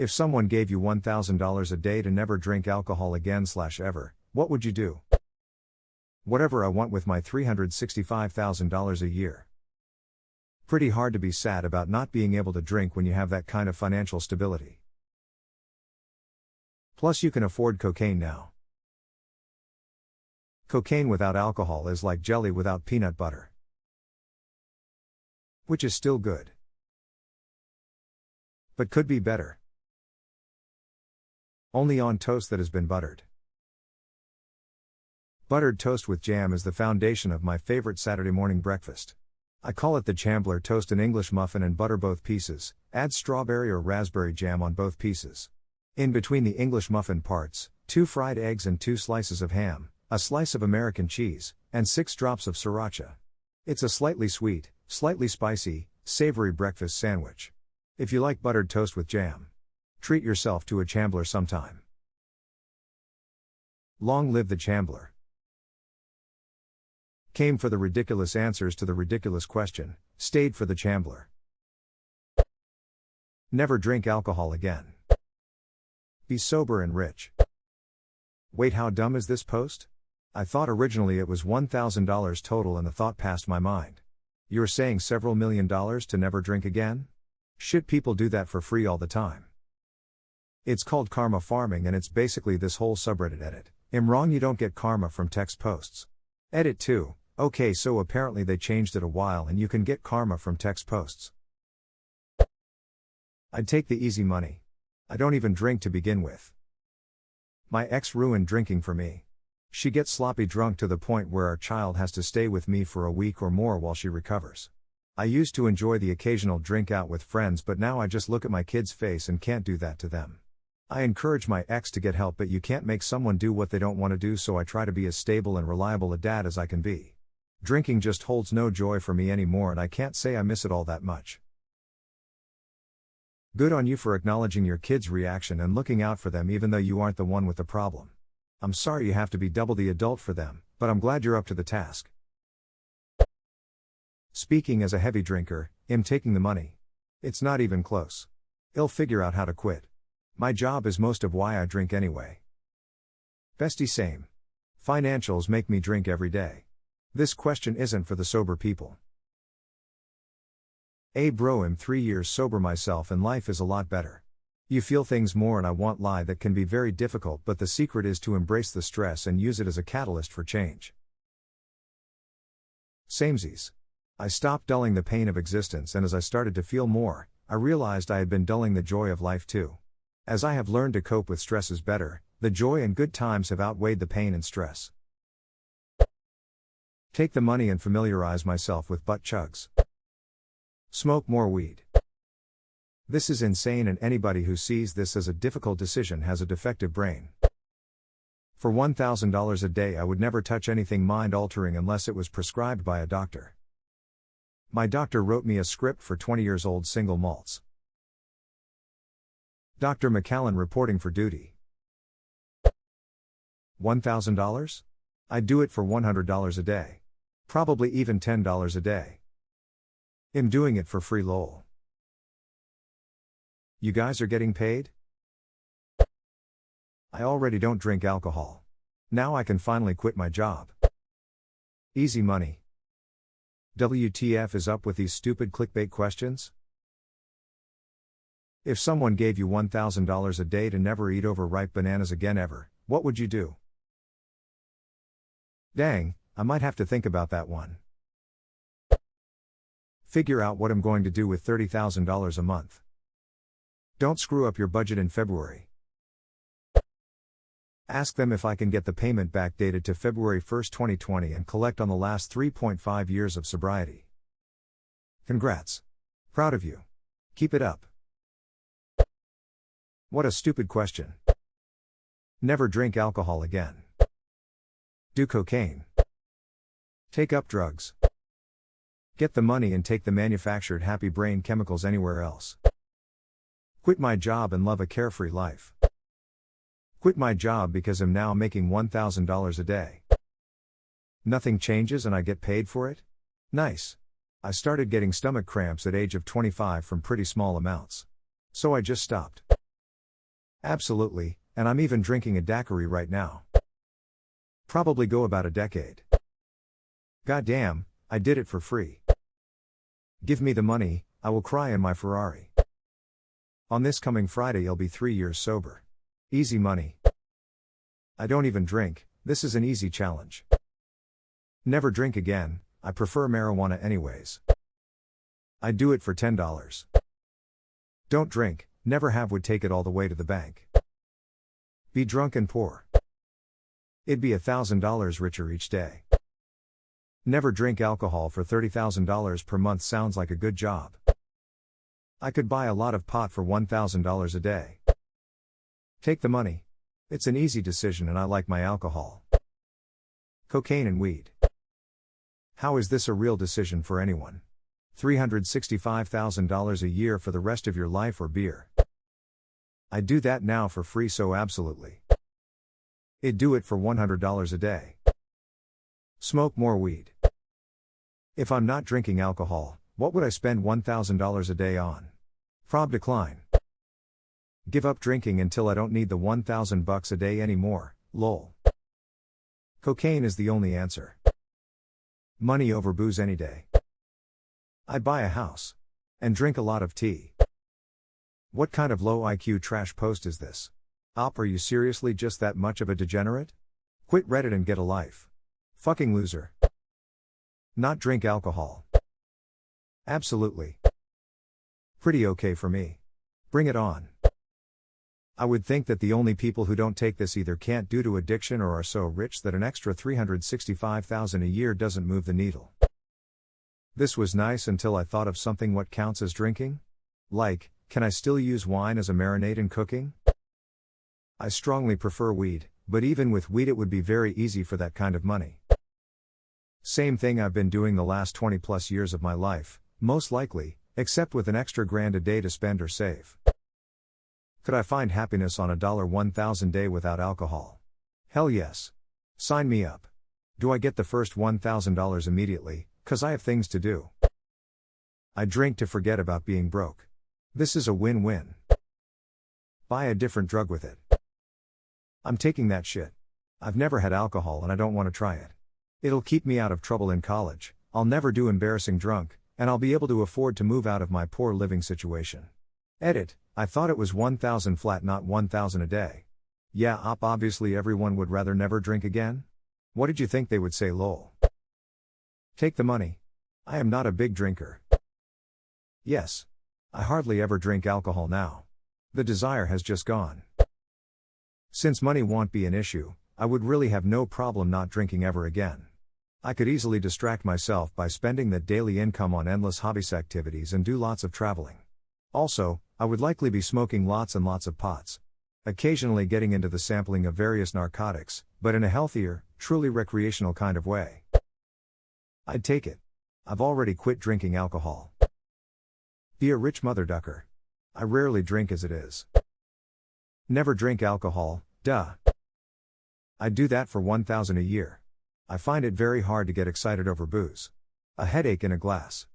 If someone gave you $1,000 a day to never drink alcohol again /ever, what would you do? Whatever I want with my $365,000 a year. Pretty hard to be sad about not being able to drink when you have that kind of financial stability. Plus you can afford cocaine now. Cocaine without alcohol is like jelly without peanut butter. Which is still good. But could be better. Only on toast that has been buttered. Buttered toast with jam is the foundation of my favorite Saturday morning breakfast. I call it the Chambler toast, an English muffin, and butter both pieces, add strawberry or raspberry jam on both pieces. In between the English muffin parts, 2 fried eggs and 2 slices of ham, a slice of American cheese, and 6 drops of sriracha. It's a slightly sweet, slightly spicy, savory breakfast sandwich. If you like buttered toast with jam, treat yourself to a Chambler sometime. Long live the Chambler. Came for the ridiculous answers to the ridiculous question, stayed for the Chambler. Never drink alcohol again. Be sober and rich. Wait, how dumb is this post? I thought originally it was $1,000 total and the thought passed my mind. You're saying several million dollars to never drink again? Shit, people do that for free all the time. It's called karma farming and it's basically this whole subreddit edit. I'm wrong, you don't get karma from text posts. Edit 2. Okay, so apparently they changed it a while and you can get karma from text posts. I'd take the easy money. I don't even drink to begin with. My ex ruined drinking for me. She gets sloppy drunk to the point where our child has to stay with me for a week or more while she recovers. I used to enjoy the occasional drink out with friends, but now I just look at my kid's face and can't do that to them. I encourage my ex to get help, but you can't make someone do what they don't want to do, so I try to be as stable and reliable a dad as I can be. Drinking just holds no joy for me anymore and I can't say I miss it all that much. Good on you for acknowledging your kid's reaction and looking out for them even though you aren't the one with the problem. I'm sorry you have to be double the adult for them, but I'm glad you're up to the task. Speaking as a heavy drinker, I'm taking the money. It's not even close. I'll figure out how to quit. My job is most of why I drink anyway. Bestie, same. Financials make me drink every day. This question isn't for the sober people. Bro, I'm 3 years sober myself and life is a lot better. You feel things more and I won't lie, that can be very difficult, but the secret is to embrace the stress and use it as a catalyst for change. Samesies. I stopped dulling the pain of existence, and as I started to feel more, I realized I had been dulling the joy of life too. As I have learned to cope with stresses better, the joy and good times have outweighed the pain and stress. Take the money and familiarize myself with butt chugs. Smoke more weed. This is insane, and anybody who sees this as a difficult decision has a defective brain. For $1,000 a day I would never touch anything mind-altering unless it was prescribed by a doctor. My doctor wrote me a script for 20-year-old single malts. Dr. McCallan reporting for duty. $1,000? I'd do it for $100 a day. Probably even $10 a day. I'm doing it for free, lol. You guys are getting paid? I already don't drink alcohol. Now I can finally quit my job. Easy money. WTF is up with these stupid clickbait questions? If someone gave you $1,000 a day to never eat overripe bananas again ever, what would you do? Dang, I might have to think about that one. Figure out what I'm going to do with $30,000 a month. Don't screw up your budget in February. Ask them if I can get the payment backdated to February 1, 2020 and collect on the last 3.5 years of sobriety. Congrats. Proud of you. Keep it up. What a stupid question. Never drink alcohol again. Do cocaine. Take up drugs. Get the money and take the manufactured happy brain chemicals anywhere else. Quit my job and love a carefree life. Quit my job because I'm now making $1,000 a day. Nothing changes and I get paid for it? Nice. I started getting stomach cramps at age of 25 from pretty small amounts. So I just stopped. Absolutely, and I'm even drinking a daiquiri right now. Probably go about a decade. Goddamn, I did it for free. Give me the money, I will cry in my Ferrari. On this coming Friday I'll be 3 years sober. Easy money. I don't even drink, this is an easy challenge. Never drink again, I prefer marijuana anyways. I do it for $10. Don't drink, never have would take it all the way to the bank. Be drunk and poor. It'd be $1,000 richer each day. Never drink alcohol for $30,000 per month sounds like a good job. I could buy a lot of pot for $1,000 a day. Take the money. It's an easy decision and I like my alcohol. Cocaine and weed. How is this a real decision for anyone? $365,000 a year for the rest of your life or beer? I do that now for free, so absolutely. I'd do it for $100 a day. Smoke more weed. If I'm not drinking alcohol, what would I spend $1,000 a day on? Prob decline. Give up drinking until I don't need the $1,000 a day anymore, lol. Cocaine is the only answer. Money over booze any day. I'd buy a house. And drink a lot of tea. What kind of low IQ trash post is this? Are you seriously just that much of a degenerate? Quit Reddit and get a life. Fucking loser. Not drink alcohol. Absolutely. Pretty okay for me. Bring it on. I would think that the only people who don't take this either can't due to addiction or are so rich that an extra $365,000 a year doesn't move the needle. This was nice until I thought of something. What counts as drinking? Like, can I still use wine as a marinade in cooking? I strongly prefer weed, but even with weed it would be very easy for that kind of money. Same thing I've been doing the last 20 plus years of my life, most likely, except with an extra grand a day to spend or save. Could I find happiness on $1,000 day without alcohol? Hell yes. Sign me up. Do I get the first $1,000 immediately, 'cause I have things to do? I drink to forget about being broke. This is a win-win. Buy a different drug with it. I'm taking that shit. I've never had alcohol and I don't want to try it. It'll keep me out of trouble in college, I'll never do embarrassing drunk, and I'll be able to afford to move out of my poor living situation. Edit, I thought it was 1,000 flat, not 1,000 a day. Yeah, obviously everyone would rather never drink again? What did you think they would say, lol? Take the money. I am not a big drinker. Yes. I hardly ever drink alcohol now. The desire has just gone. Since money won't be an issue, I would really have no problem not drinking ever again. I could easily distract myself by spending that daily income on endless hobbies activities and do lots of traveling. Also, I would likely be smoking lots and lots of pots. Occasionally getting into the sampling of various narcotics, but in a healthier, truly recreational kind of way. I'd take it. I've already quit drinking alcohol. Be a rich mother ducker. I rarely drink as it is. Never drink alcohol, duh. I'd do that for $1,000 a year. I find it very hard to get excited over booze. A headache in a glass.